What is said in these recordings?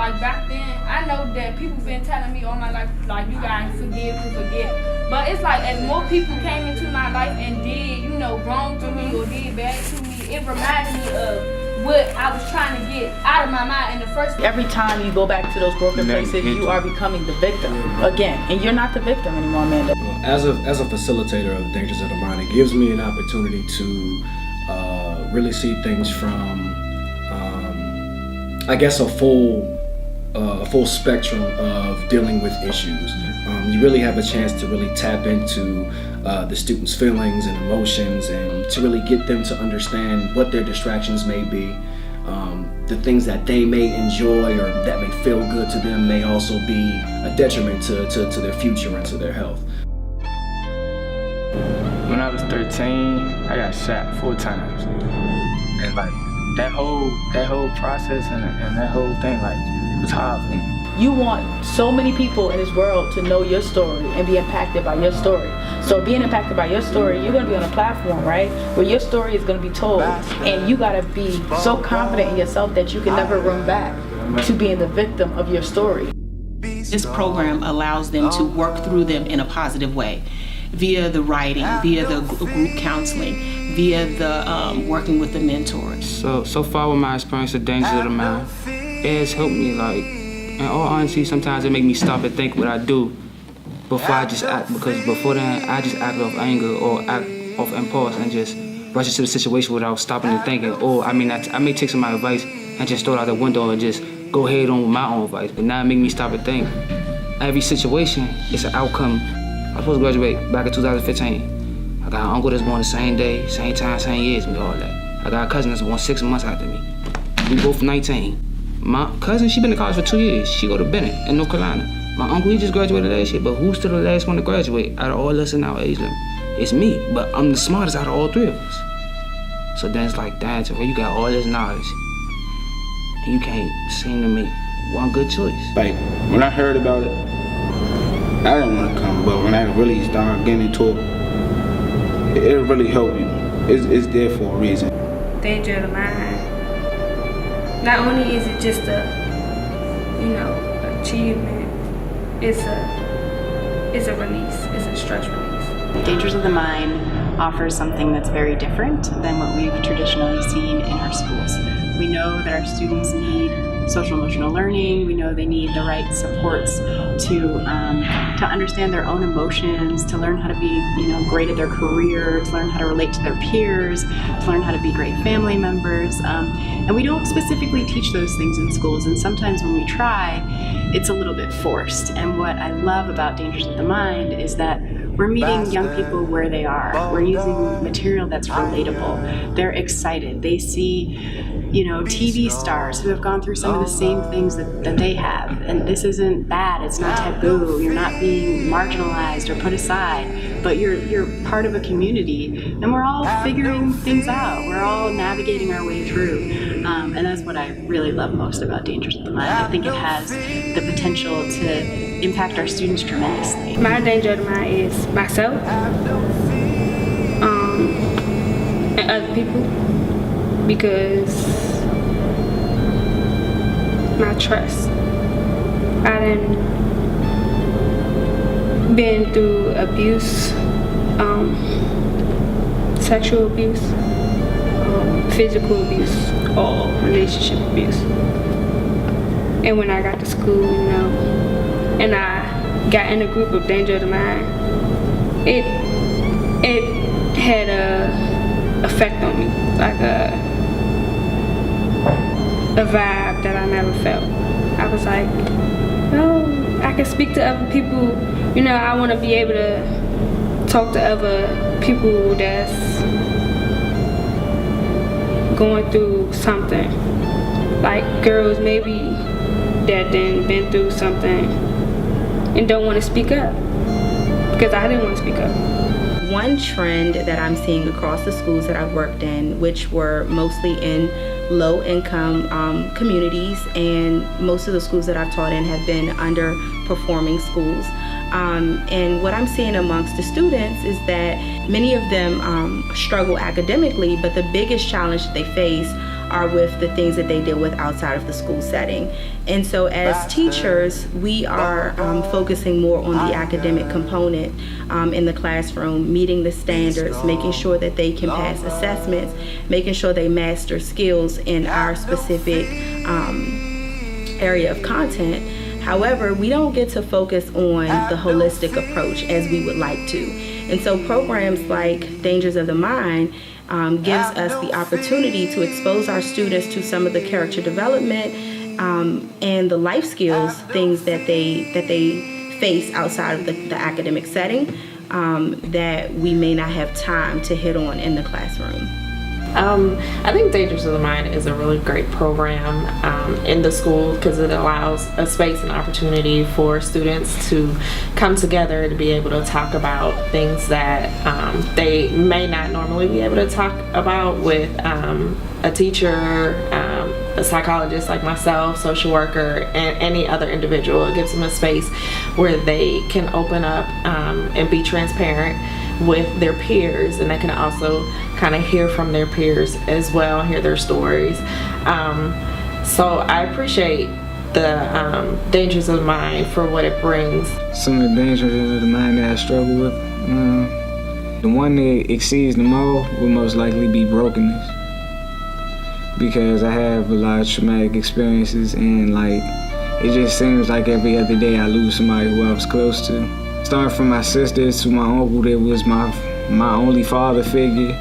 like back then, I know that people been telling me all my life, like, you guys forgive and forget. But it's like, as more people came into my life and did, wrong to me or did bad to me, it reminded me of what I was trying to get out of my mind in the first place. Every time you go back to those broken places, you are becoming the victim again. And you're not the victim anymore, Amanda. As a facilitator of Dangers of the Mind, it gives me an opportunity to really see things from, I guess, a full spectrum of dealing with issues. You really have a chance to really tap into the students' feelings and emotions, and to really get them to understand what their distractions may be. The things that they may enjoy or that may feel good to them may also be a detriment to their future and to their health. When I was 13, I got shot 4 times. And like that whole process and that whole thing, like, it was hard for me. You want so many people in this world to know your story and be impacted by your story. So being impacted by your story, you're gonna be on a platform, right, where your story is gonna be told, and you gotta be so confident in yourself that you can never run back to being the victim of your story. This program allows them to work through them in a positive way, via the writing, via the group counseling, via the working with the mentors. So far with my experience of Dangers of the Mind, it has helped me, like, in all honesty, sometimes it make me stop and think what I do before I just act, because before then I just act off anger or act off impulse and just rush into the situation without stopping and thinking. Or I may take some of my advice and just throw it out the window and just go head on with my own advice, but now it make me stop and think. Every situation is an outcome. I was supposed to graduate back in 2015. I got an uncle that's born the same day, same time, same year as me, all that. I got a cousin that's born 6 months after me. We both 19. My cousin, she been in college for 2 years. She go to Bennett in North Carolina. My uncle, he just graduated last year, but who's still the last one to graduate out of all us in our age limit? It's me, but I'm the smartest out of all 3 of us. So then it's like, damn, so you got all this knowledge, and you can't seem to make one good choice. Like, when I heard about it, I didn't want to come, but when I really started getting into it, it really helped you. It's there for a reason. Danger of the Mind. Not only is it just a, achievement, it's a release, it's a stress release. Dangers of the Mind offers something that's very different than what we've traditionally seen in our schools. We know that our students need social emotional learning. We know they need the right supports to understand their own emotions, to learn how to be, great at their career, to learn how to relate to their peers, to learn how to be great family members. And we don't specifically teach those things in schools. And sometimes when we try, it's a little bit forced. And what I love about Dangers of the Mind is that we're meeting young people where they are. We're using material that's relatable. They're excited. They see, TV stars who have gone through some of the same things that they have. And this isn't bad. It's not taboo. You're not being marginalized or put aside, but you're part of a community, and we're all figuring things out. We're all navigating our way through. And that's what I really love most about Dangers of the Mind. I think it has the potential to impact our students tremendously. My danger of the mind is myself, and other people, because my trust. I done been through abuse, sexual abuse, physical abuse, or relationship abuse. And when I got to school, and I got in a group of Danger of the Mind, it had a effect on me, like a vibe that I never felt. I was like, I can speak to other people. I want to be able to talk to other people that's going through something. Like girls maybe that then been through something and don't want to speak up, because I didn't want to speak up. One trend that I'm seeing across the schools that I've worked in, which were mostly in low-income communities, and most of the schools that I've taught in have been underperforming schools. And what I'm seeing amongst the students is that many of them struggle academically, but the biggest challenge that they face are with the things that they deal with outside of the school setting. And so as teachers, we are focusing more on the academic component in the classroom, meeting the standards, making sure that they can pass assessments, making sure they master skills in our specific area of content. However, we don't get to focus on the holistic approach as we would like to. And so programs like Dangers of the Mind gives us the opportunity to expose our students to some of the character development and the life skills, things that they face outside of the academic setting that we may not have time to hit on in the classroom. I think Dangers of the Mind is a really great program in the school because it allows a space and opportunity for students to come together to be able to talk about things that they may not normally be able to talk about with a teacher, a psychologist like myself, social worker, and any other individual. It gives them a space where they can open up and be transparent with their peers, and they can also kind of hear from their peers as well, hear their stories. So I appreciate the Dangers of the Mind for what it brings. Some of the dangers of the mind that I struggle with, the one that exceeds the most would most likely be brokenness, because I have a lot of traumatic experiences, and like it just seems like every other day I lose somebody who I was close to. Starting from my sister to my uncle that was my only father figure,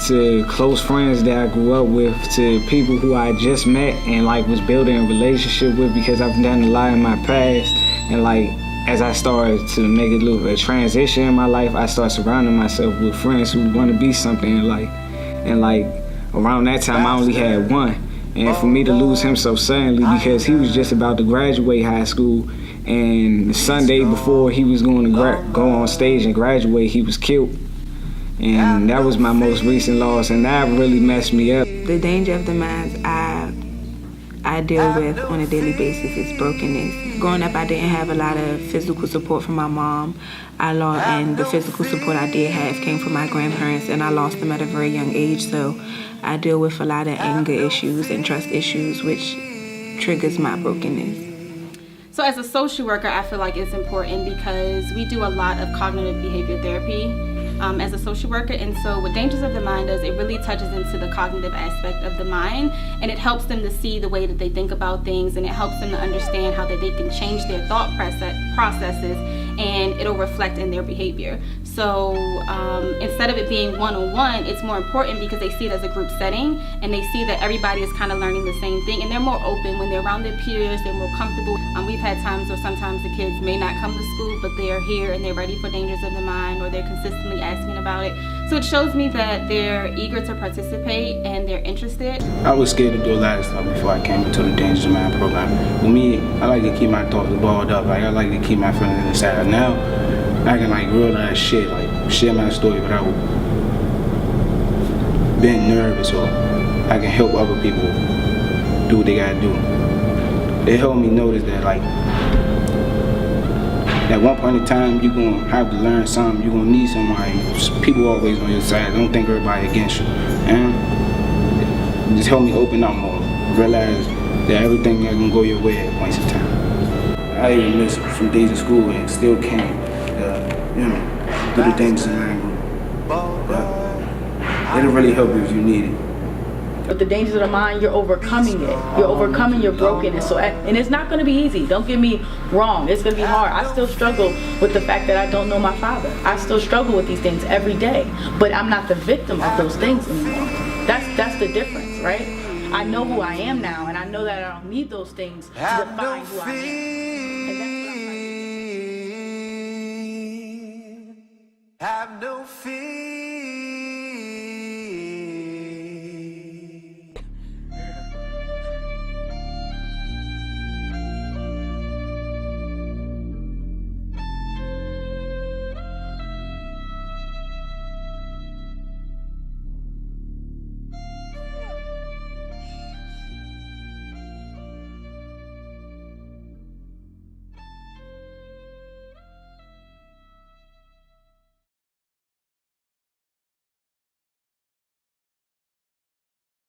to close friends that I grew up with, to people who I just met and like was building a relationship with because I've done a lot in my past. And like as I started to make a transition in my life, I started surrounding myself with friends who want to be something in life. And like around that time I only had one. And for me to lose him so suddenly because he was just about to graduate high school, and the Sunday before he was going to go on stage and graduate, he was killed. And that was my most recent loss, and that really messed me up. The danger of the minds I deal with on a daily basis is brokenness. Growing up, I didn't have a lot of physical support from my mom. And the physical support I did have came from my grandparents, and I lost them at a very young age. So I deal with a lot of anger issues and trust issues, which triggers my brokenness. So as a social worker, I feel like it's important because we do a lot of cognitive behavior therapy as a social worker. And so what Dangers of the Mind does, it really touches into the cognitive aspect of the mind, and it helps them to see the way that they think about things, and it helps them to understand how that they can change their thought processes, and it'll reflect in their behavior. So instead of it being one-on-one, it's more important because they see it as a group setting, and they see that everybody is kind of learning the same thing, and they're more open when they're around their peers, they're more comfortable. We've had times where sometimes the kids may not come to school, but they're here and they're ready for Dangers of the Mind, or they're consistently asking about it. So it shows me that they're eager to participate and they're interested. I was scared to do a lot of stuff before I came into the Dangers of the Mind program. For me, I like to keep my thoughts balled up. Like I like to keep my feelings inside. Now, I can like realize shit, like share my story without being nervous, or I can help other people do what they gotta do. It helped me notice that like at one point in time you're gonna have to learn something, you're gonna need somebody. People always on your side. Don't think everybody against you. And it just helped me open up more, realize that everything is gonna go your way at points in time. I even missed some days of school and still came do the Dangers of the Mind group. But it'll really help you if you need it. With the Dangers of the Mind, you're overcoming it. You're overcoming your brokenness. So, and it's not going to be easy. Don't get me wrong. It's going to be hard. I still struggle with the fact that I don't know my father. I still struggle with these things every day. But I'm not the victim of those things anymore. That's the difference, right? I know who I am now, and I know that I don't need those things to define who I am. And that's what I'm trying to do. Have no fear.